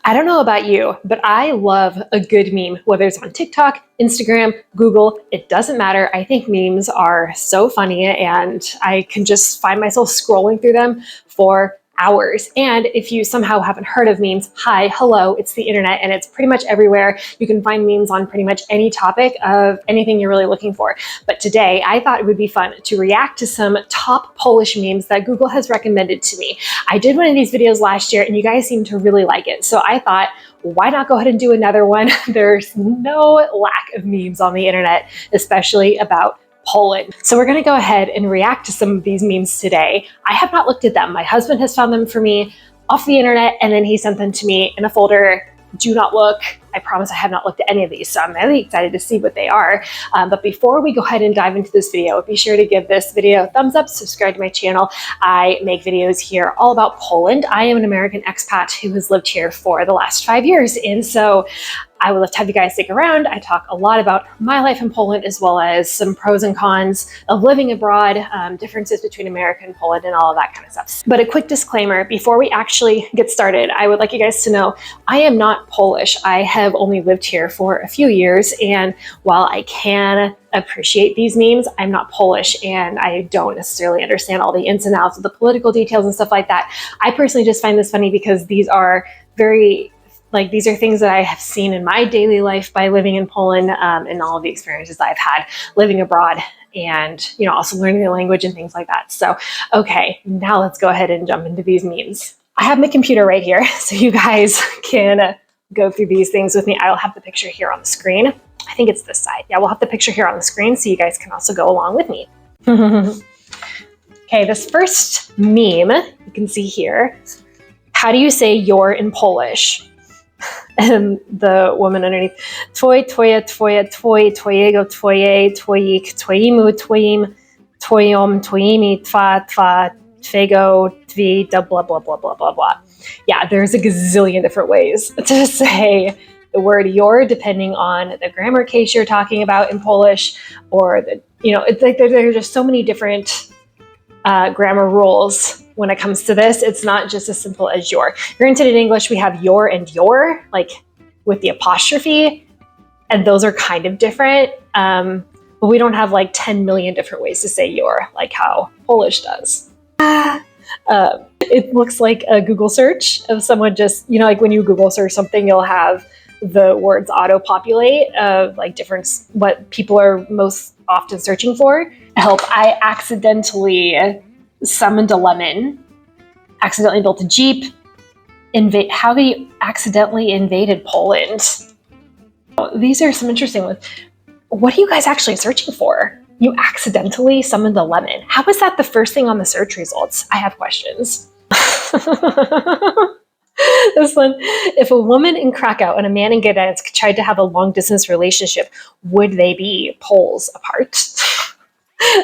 I don't know about you, but I love a good meme, whether it's on TikTok, Instagram, Google, it doesn't matter. I think memes are so funny and I can just find myself scrolling through them for hours. And if you somehow haven't heard of memes, hi, hello, it's the internet and it's pretty much everywhere. You can find memes on pretty much any topic of anything you're really looking for. But today I thought it would be fun to react to some top Polish memes that Google has recommended to me. I did one of these videos last year and you guys seem to really like it. So I thought, why not go ahead and do another one? There's no lack of memes on the internet, especially about Poland. So we're gonna go ahead and react to some of these memes today. I have not looked at them. My husband has found them for me off the internet and then he sent them to me in a folder. Do not look. I promise I have not looked at any of these, so I'm really excited to see what they are. But before we go ahead and dive into this video, be sure to give this video a thumbs up, subscribe to my channel. I make videos here all about Poland. I am an American expat who has lived here for the last 5 years, and so I would love to have you guys stick around. I talk a lot about my life in Poland, as well as some pros and cons of living abroad, differences between America and Poland, and all of that kind of stuff. But a quick disclaimer, before we actually get started, I would like you guys to know I am not Polish. I have only lived here for a few years, and while I can appreciate these memes, I'm not Polish and I don't necessarily understand all the ins and outs of the political details and stuff like that. I personally just find this funny because these are these are things that I have seen in my daily life by living in Poland, and all of the experiences I've had living abroad and, also learning the language and things like that. So, okay, now let's go ahead and jump into these memes. I have my computer right here, so you guys can go through these things with me. I'll have the picture here on the screen. I think it's this side. Yeah, we'll have the picture here on the screen so you guys can also go along with me. Okay, this first meme, you can see here. How do you say "you're" in Polish? And the woman underneath, twoi, twoja, twoja, twoi, twojego, twoje, twoik, twoimu, twoim, twojom, twoimi, twa, twa, twego, twi, blah, blah, blah, blah, blah, blah. Yeah, there's a gazillion different ways to say the word "your" depending on the grammar case you're talking about in Polish, or it's like there are just so many different grammar rules when it comes to this. It's not just as simple as "your." Granted, in English we have "your" and "your," like with the apostrophe, and those are kind of different, but we don't have like 10 million different ways to say "your" like how Polish does. It looks like a Google search of someone just, like when you Google search something, you'll have the words auto-populate of like what people are most often searching for. Help, I accidentally summoned a lemon, accidentally built a Jeep, how he accidentally invaded Poland. These are some interesting ones. What are you guys actually searching for? You accidentally summoned a lemon. How is that the first thing on the search results? I have questions. This one, if a woman in Krakow and a man in Gdansk tried to have a long distance relationship, would they be poles apart?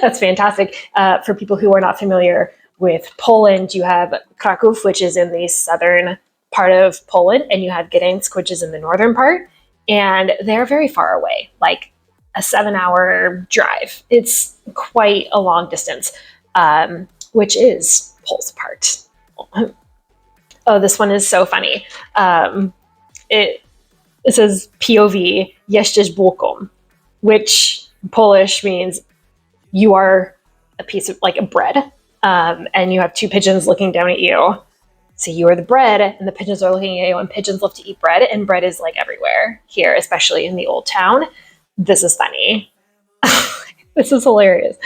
That's fantastic. For people who are not familiar with Poland, you have Krakow, which is in the southern part of Poland, and you have Gdansk, which is in the northern part, and they're very far away, like a 7-hour drive. It's quite a long distance, which is poles apart. Oh, this one is so funny. It says POV, jesteś bułką, which in Polish means you are a piece of like a bread, and you have two pigeons looking down at you. So you are the bread and the pigeons are looking at you, and pigeons love to eat bread, and bread is like everywhere here, especially in the old town. This is funny. This is hilarious.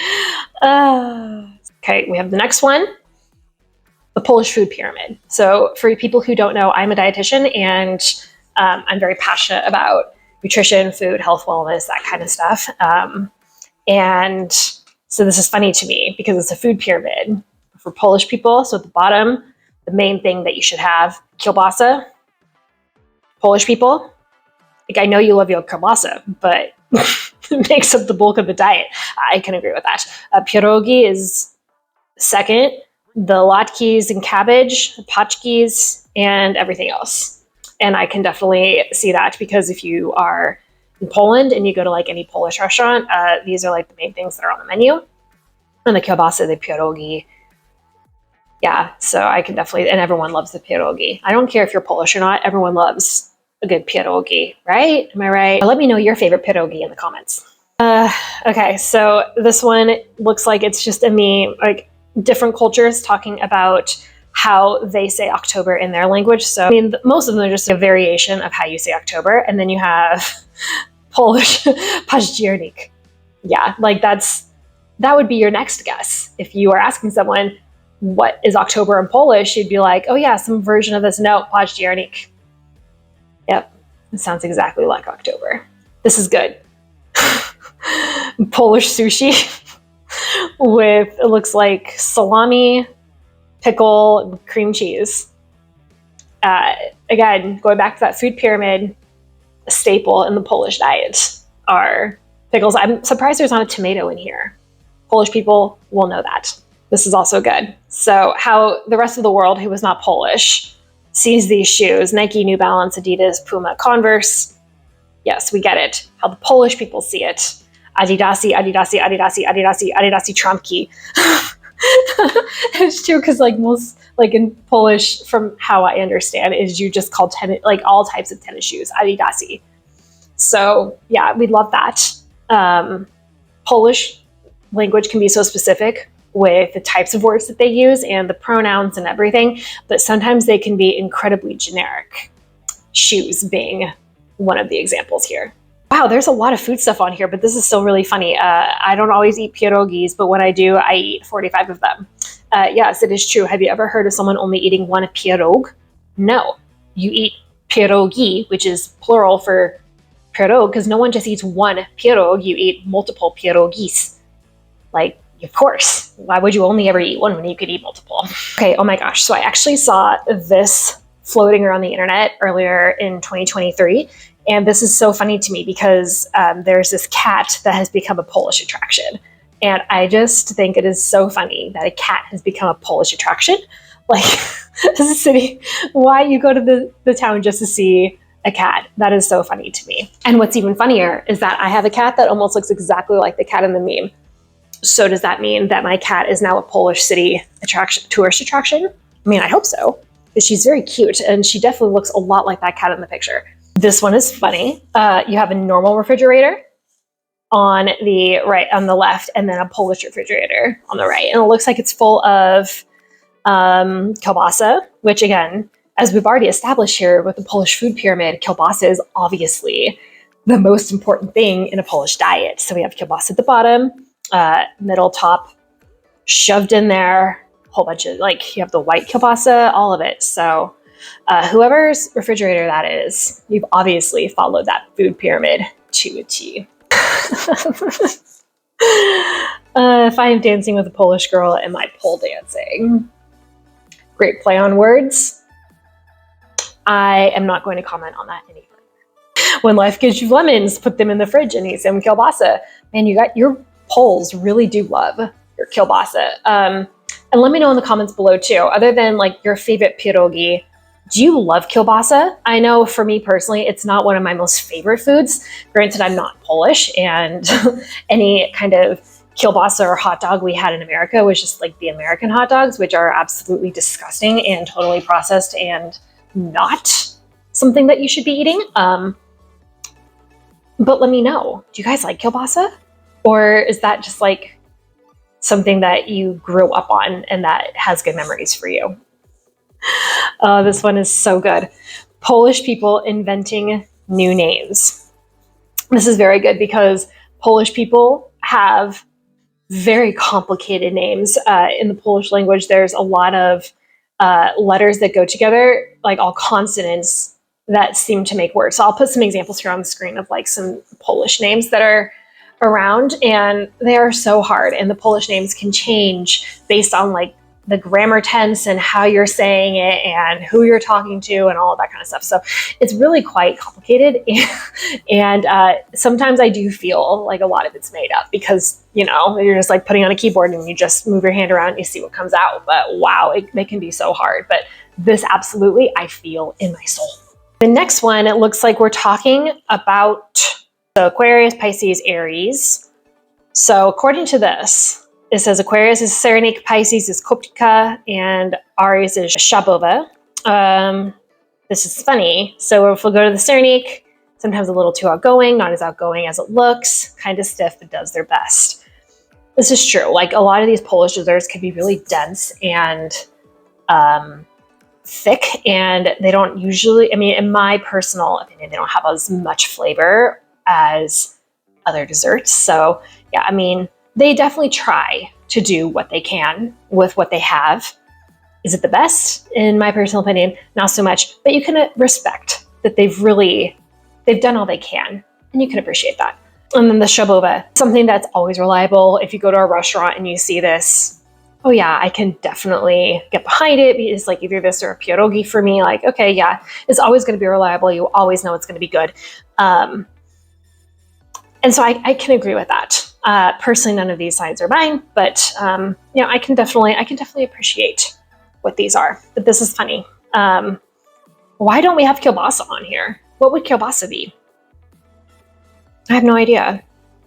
Okay, we have the next one. The Polish food pyramid. So for people who don't know, I'm a dietitian and I'm very passionate about nutrition, food, health, wellness, that kind of stuff. And so this is funny to me because it's a food pyramid for Polish people. So at the bottom, the main thing that you should have, Kilbasa. Polish people, like I know you love your Kilbasa, but it makes up the bulk of the diet. I can agree with that. Pierogi is second. The latkis and cabbage, paczkis, and everything else. And I can definitely see that because if you are in Poland and you go to like any Polish restaurant, these are like the main things that are on the menu. And the kielbasa, the pierogi, Yeah, so I can definitely, and everyone loves the pierogi. I don't care if you're Polish or not, everyone loves a good pierogi, right? Am I right? Let me know your favorite pierogi in the comments. Okay, so this one looks like it's just a meme, like different cultures talking about how they say October in their language. So, I mean, most of them are just a variation of how you say October. And then you have Polish październik. Yeah, like that would be your next guess. If you are asking someone, what is October in Polish? You'd be like, oh yeah, some version of this. No, październik. Yep, it sounds exactly like October. This is good. Polish sushi with, it looks like salami, pickle, cream cheese. Again, going back to that food pyramid, a staple in the Polish diet are pickles. I'm surprised there's not a tomato in here. Polish people will know that. This is also good. So how the rest of the world who was not Polish sees these shoes, Nike, New Balance, Adidas, Puma, Converse. Yes, we get it. How the Polish people see it. Adidasi, Adidasi, Adidasi, Adidasi, Adidasi trampki. It's true because like most, like in Polish, from how I understand, is you just call tennis, like all types of tennis shoes, Adidasi. So yeah, we love that. Polish language can be so specific with the types of words that they use and the pronouns and everything, but sometimes they can be incredibly generic. Shoes being one of the examples here. Wow, there's a lot of food stuff on here, but this is still really funny. I don't always eat pierogis, but when I do, I eat 45 of them. Yes, it is true. Have you ever heard of someone only eating one pierog? No, you eat pierogi, which is plural for pierog, because no one just eats one pierog, you eat multiple pierogis. Like, of course, why would you only ever eat one when you could eat multiple? Okay, oh my gosh, so I actually saw this floating around the internet earlier in 2023. And this is so funny to me because there's this cat that has become a Polish attraction. And I just think it is so funny that a cat has become a Polish attraction. Like, this is a city, why you go to the town just to see a cat? That is so funny to me. And what's even funnier is that I have a cat that almost looks exactly like the cat in the meme. So does that mean that my cat is now a Polish city attraction, tourist attraction? I mean, I hope so, because she's very cute and she definitely looks a lot like that cat in the picture. This one is funny. You have a normal refrigerator on the right, on the left, and then a Polish refrigerator on the right. And it looks like it's full of Kilbasa, which again, as we've already established here with the Polish food pyramid, Kilbasa is obviously the most important thing in a Polish diet. So we have Kilbasa at the bottom, middle, top, shoved in there, a whole bunch of, like, you have the white Kilbasa, all of it. So whoever's refrigerator that is, you've obviously followed that food pyramid to a T. If I am dancing with a Polish girl, am I pole dancing? Great play on words. I am not going to comment on that any further. When life gives you lemons, put them in the fridge and eat some kielbasa. Man, you got your Poles really do love your kielbasa. And let me know in the comments below too, other than like your favorite pierogi, do you love kielbasa? I know for me personally, it's not one of my most favorite foods. Granted, I'm not Polish, and any kind of kielbasa or hot dog we had in America was just like the American hot dogs, which are absolutely disgusting and totally processed and not something that you should be eating. But let me know, do you guys like kielbasa? Or is that just like something that you grew up on and that has good memories for you? This one is so good. Polish people inventing new names. This is very good because Polish people have very complicated names. In the Polish language, there's a lot of letters that go together, like all consonants that seem to make words. So I'll put some examples here on the screen of like some Polish names that are around, and they are so hard. And the Polish names can change based on like the grammar tense and how you're saying it and who you're talking to and all of that kind of stuff. So it's really quite complicated. And sometimes I do feel like a lot of it's made up because, you know, you're just like putting on a keyboard and you just move your hand around and you see what comes out. But wow, it can be so hard. But this absolutely, I feel in my soul. The next one, it looks like we're talking about the Aquarius, Pisces, Aries. So according to this, It says Aquarius is Cyrenaic, Pisces is Koptica, and Aries is Shabova. This is funny. So if we'll go to the Cyrenaic, sometimes a little too outgoing, not as outgoing as it looks, kind of stiff, but does their best. This is true. Like a lot of these Polish desserts can be really dense and thick, and they don't usually, I mean, in my personal opinion, they don't have as much flavor as other desserts. So yeah, I mean, they definitely try to do what they can with what they have. Is it the best? In my personal opinion, not so much, but you can respect that they've done all they can, and you can appreciate that. And then the Shabova, something that's always reliable. If you go to a restaurant and you see this, oh yeah, I can definitely get behind it. It's like either this or a pierogi for me. Like, okay, yeah, it's always going to be reliable. You always know it's going to be good. And so I can agree with that. Personally, none of these signs are mine, but you know, I can definitely appreciate what these are. But this is funny. Why don't we have kielbasa on here? What would kielbasa be? I have no idea.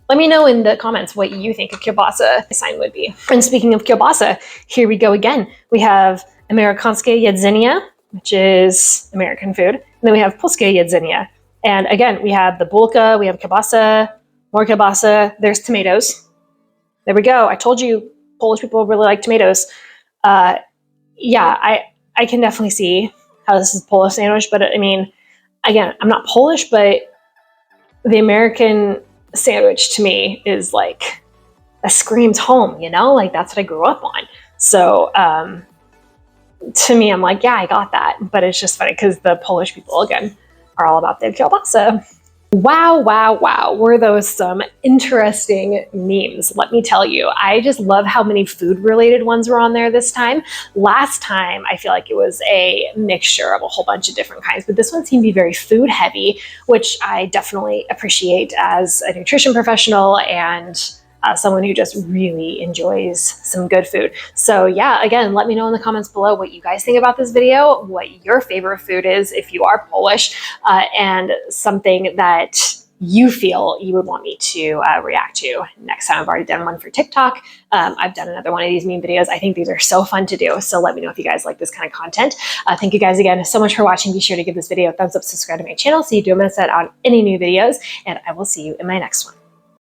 Let me know in the comments what you think a kielbasa sign would be. And speaking of kielbasa, here we go again. We have Amerykańskie jedzenie, which is American food. And then we have Polskie jedzenie. And again, we have the bulka, we have kielbasa, more kielbasa, there's tomatoes. There we go. I told you Polish people really like tomatoes. Yeah, I can definitely see how this is a Polish sandwich, but I mean, again, I'm not Polish, but the American sandwich to me is like, that screams home, you know? Like that's what I grew up on. So to me, I'm like, yeah, I got that. But it's just funny because the Polish people, again, are all about their kielbasa. Wow, wow, wow. Were those some interesting memes, let me tell you. I just love how many food-related ones were on there this time. Last time, I feel like it was a mixture of a whole bunch of different kinds, but this one seemed to be very food-heavy, which I definitely appreciate as a nutrition professional and someone who just really enjoys some good food. So yeah, again, let me know in the comments below what you guys think about this video, what your favorite food is if you are Polish, and something that you feel you would want me to react to next time. I've already done one for TikTok. I've done another one of these meme videos. I think these are so fun to do. So let me know if you guys like this kind of content. Thank you guys again so much for watching. Be sure to give this video a thumbs up, subscribe to my channel so you don't miss out on any new videos, and I will see you in my next one.